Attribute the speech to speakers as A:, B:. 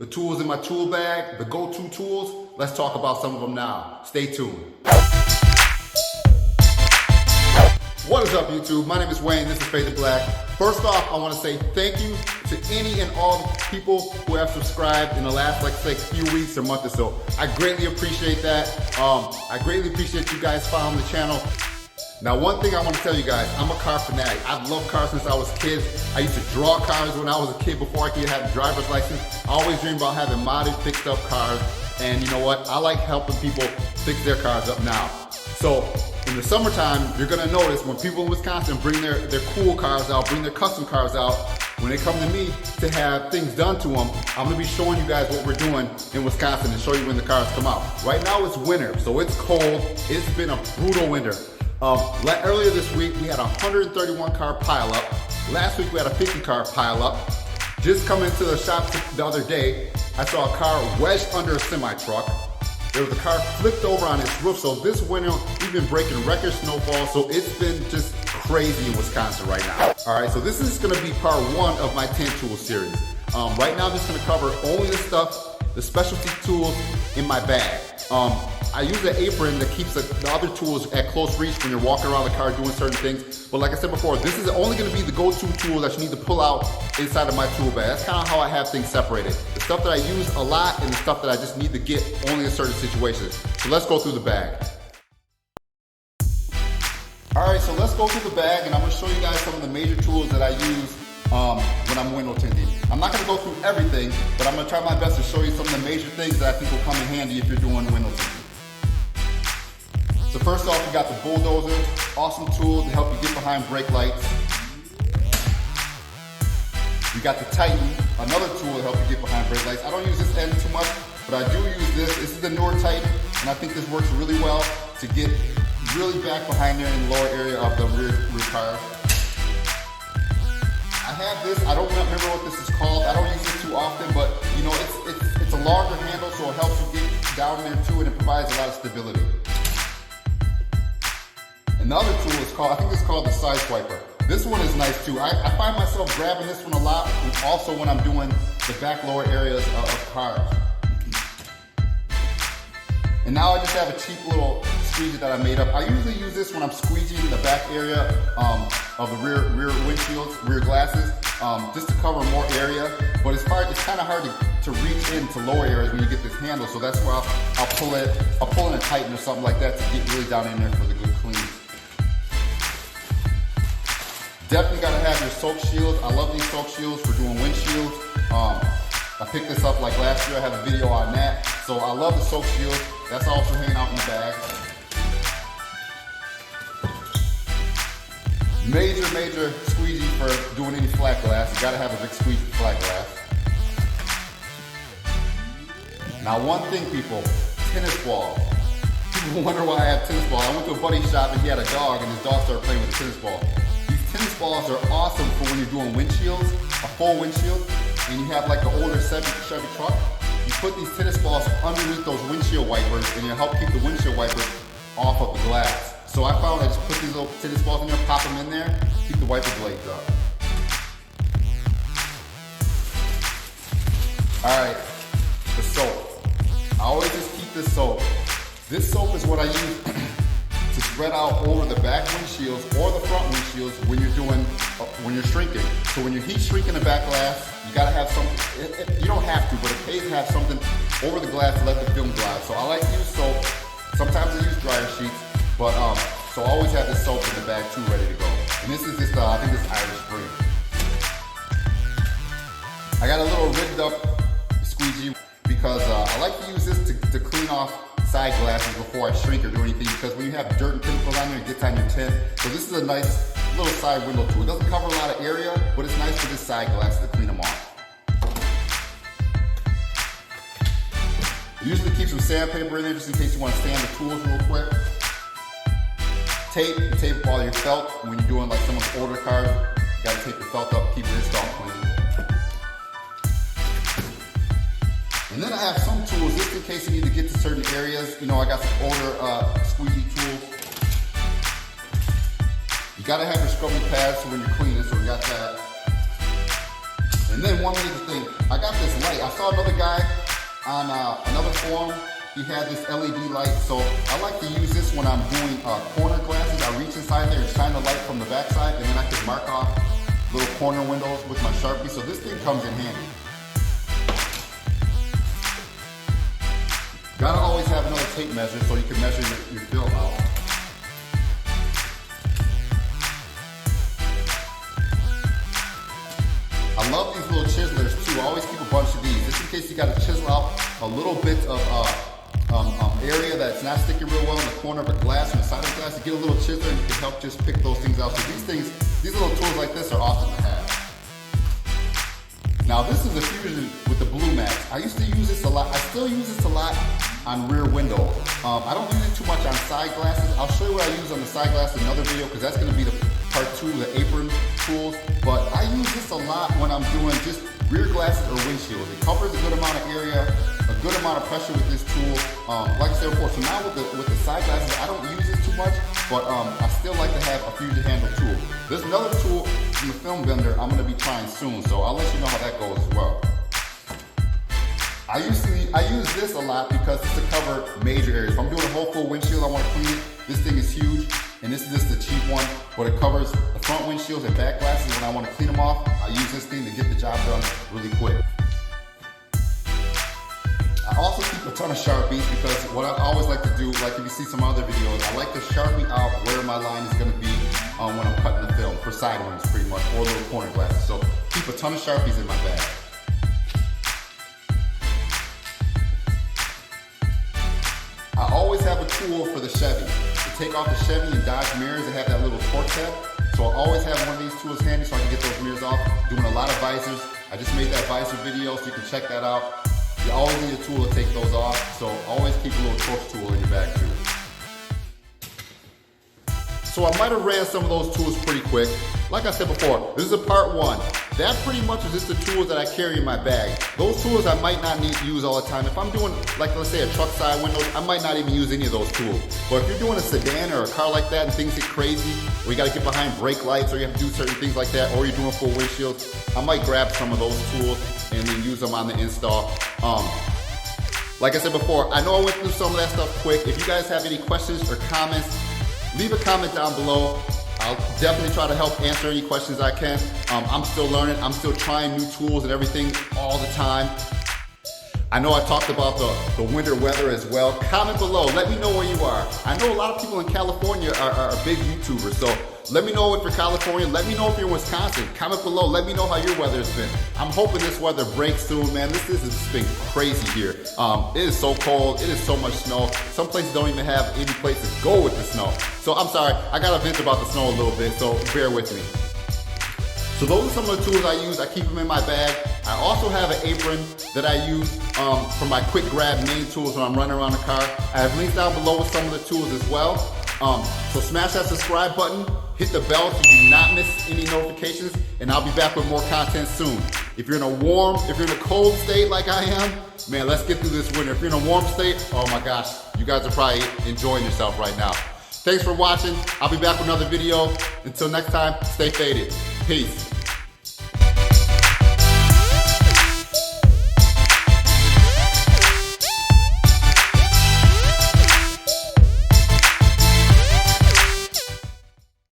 A: the tools in my tool bag, the go-to tools. Let's talk about some of them now. Stay tuned. What is up, YouTube? My name is Wayne, this is Faded Black. First off, I want to say thank you to any and all people who have subscribed in the last few weeks or month or so. I greatly appreciate that. I greatly appreciate you guys following the channel. Now, one thing I want to tell you guys, I'm a car fanatic. I've loved cars since I was a kid. I used to draw cars when I was a kid before I could have a driver's license. I always dreamed about having modded, fixed up cars. And you know what? I like helping people fix their cars up now. So in the summertime, you're gonna notice when people in Wisconsin bring their cool cars out, bring their custom cars out, when they come to me to have things done to them, I'm gonna be showing you guys what we're doing in Wisconsin and show you when the cars come out. Right now it's winter, so it's cold. It's been a brutal winter. Earlier this week, we had a 131 car pile up. Last week we had a 50 car pile up. Just coming into the shop the other day, I saw a car wedged under a semi-truck. There was a car flipped over on its roof. So this winter, we've been breaking record snowfall. So it's been just crazy in Wisconsin right now. All right, so this is gonna be part one of my Tint Tools series. Right now, I'm just gonna cover only the stuff, the specialty tools in my bag. I use an apron that keeps the other tools at close reach when you're walking around the car doing certain things. But like I said before, this is only gonna be the go-to tool that you need to pull out inside of my tool bag. That's kind of how I have things separated. The stuff that I use a lot and the stuff that I just need to get only in certain situations. So let's go through the bag. All right, so let's go through the bag and I'm gonna show you guys some of the major tools that I use when I'm window tinting. I'm not gonna go through everything, but I'm gonna try my best to show you some of the major things that I think will come in handy if you're doing window tinting. So first off, you got the bulldozer, awesome tool to help you get behind brake lights. You got the Titan, another tool to help you get behind brake lights. I don't use this end too much, but I do use this. This is the newer Titan, and I think this works really well to get really back behind there in the lower area of the rear tire. I have this, I don't remember what this is called. I don't use it too often, but you know, it's a larger handle, so it helps you get down there too, and it provides a lot of stability. Another tool is called, I think it's called the side swiper. This one is nice too. I find myself grabbing this one a lot, and also when I'm doing the back lower areas of cars. And now I just have a cheap little squeegee that I made up. I usually use this when I'm squeegeeing the back area of the rear windshields, rear glasses, just to cover more area. But it's kind of hard to reach into lower areas when you get this handle. So that's why I'll pull in a Titan or something like that to get really down in there for the good clean. Definitely gotta have your soak shields. I love these soak shields for doing windshields. I picked this up like last year. I have a video on that. So I love the soak shield. That's also hanging out in the bag. Major squeegee for doing any flat glass. You gotta have a big squeegee for flat glass. Now one thing, people, tennis balls. People wonder why I have tennis balls. I went to a buddy's shop and he had a dog and his dog started playing with a tennis ball. These tennis balls are awesome for when you're doing windshields, a full windshield, and you have like an older Chevy truck. You put these tennis balls underneath those windshield wipers and it'll help keep the windshield wipers off of the glass. So I found I just put these little tennis balls in there, pop them in there, keep the wiper blades up. All right, the soap. I always just keep this soap. This soap is what I use to spread out over the back windshields or the front windshields when you're shrinking. So when you're heat shrinking the back glass, you gotta have something, you don't have to, but it pays to have something over the glass to let the film dry. So I like to use soap. Sometimes I use dryer sheets, but so I always have this soap in the bag too, ready to go. And this is just, I think this is Irish Spring. I got a little rigged up squeegee because I like to use this to clean off side glasses before I shrink or do anything, because when you have dirt and chemicals on there, it gets on your tint. So this is a nice little side window tool. It doesn't cover a lot of area, but it's nice for this side glasses to clean them off. Usually keep some sandpaper in there just in case you want to sand the tools real quick. Tape all your felt when you're doing like someone's older cars. You gotta tape your felt up, keep your install clean. And then I have some tools just in case you need to get to certain areas. You know, I got some older squeegee tools. You gotta have your scrubbing pads so when you're cleaning, so we got that. And then one major thing, I got this light. I saw another guy on another forum. He had this LED light, so I like to use this when I'm doing corner glasses. I reach inside there and shine the light from the backside, and then I can mark off little corner windows with my Sharpie. So this thing comes in handy. Gotta always have another tape measure so you can measure your film out. I love these little chiselers too. I always keep a bunch of these, just in case you gotta chisel out a little bit of area that's not sticking real well in the corner of a glass or the side of the glass. You get a little chisel and you can help just pick those things out. So these little tools like this are awesome to have. Now this is a fusion with the Blue Max. I used to use this a lot. I still use this a lot on rear window. I don't use it too much on side glasses. I'll show you what I use on the side glass in another video because that's going to be the part 2, the apron tools. But I use this a lot when I'm doing just rear glasses or windshields. It covers a good amount of area, a good amount of pressure with this tool. Like I said before, so now with the side glasses, I don't use this too much, but I still like to have a fusion handle tool. There's another tool from the film vendor I'm going to be trying soon, so I'll let you know how that goes as well. I use this a lot because it's to cover major areas. If I'm doing a whole full windshield, I want to clean it. This thing is huge, and this is just the cheap one, but it covers the front windshields and back glasses. When I want to clean them off, I use this thing to get the job done really quick. I also keep a ton of Sharpies because what I always like to do, like if you see some other videos, I like to Sharpie out where my line is going to be when I'm cutting the film, for side ones pretty much, or little corner glasses. So keep a ton of Sharpies in my bag. I always have a tool for the Chevy. To take off the Chevy and Dodge mirrors, they have that little torque head. So I always have one of these tools handy so I can get those mirrors off. Doing a lot of visors. I just made that visor video so you can check that out. You always need a tool to take those off, so always keep a little torque tool in your bag too. So I might have ran some of those tools pretty quick. Like I said before, this is a part 1. That pretty much is just the tools that I carry in my bag. Those tools I might not need to use all the time. If I'm doing, like let's say a truck side window, I might not even use any of those tools. But if you're doing a sedan or a car like that and things get crazy, or you gotta get behind brake lights, or you have to do certain things like that, or you're doing full windshields, I might grab some of those tools and then use them on the install. Like I said before, I know I went through some of that stuff quick. If you guys have any questions or comments, leave a comment down below. I'll definitely try to help answer any questions I can. I'm still learning. I'm still trying new tools and everything all the time. I know I talked about the winter weather as well. Comment below. Let me know where you are. I know a lot of people in California are big YouTubers, so let me know if you're California. Let me know if you're in Wisconsin. Comment below. Let me know how your weather has been. I'm hoping this weather breaks soon, man. This has been crazy here. It is so cold. It is so much snow. Some places don't even have any place to go with the snow. So I'm sorry. I got to vent about the snow a little bit, so bear with me. So those are some of the tools I use. I keep them in my bag. I also have an apron that I use for my quick grab main tools when I'm running around the car. I have links down below with some of the tools as well. So smash that subscribe button, hit the bell so you do not miss any notifications, and I'll be back with more content soon. If you're in a cold state like I am, man, let's get through this winter. If you're in a warm state, oh my gosh, you guys are probably enjoying yourself right now. Thanks for watching. I'll be back with another video. Until next time, stay faded. Peace.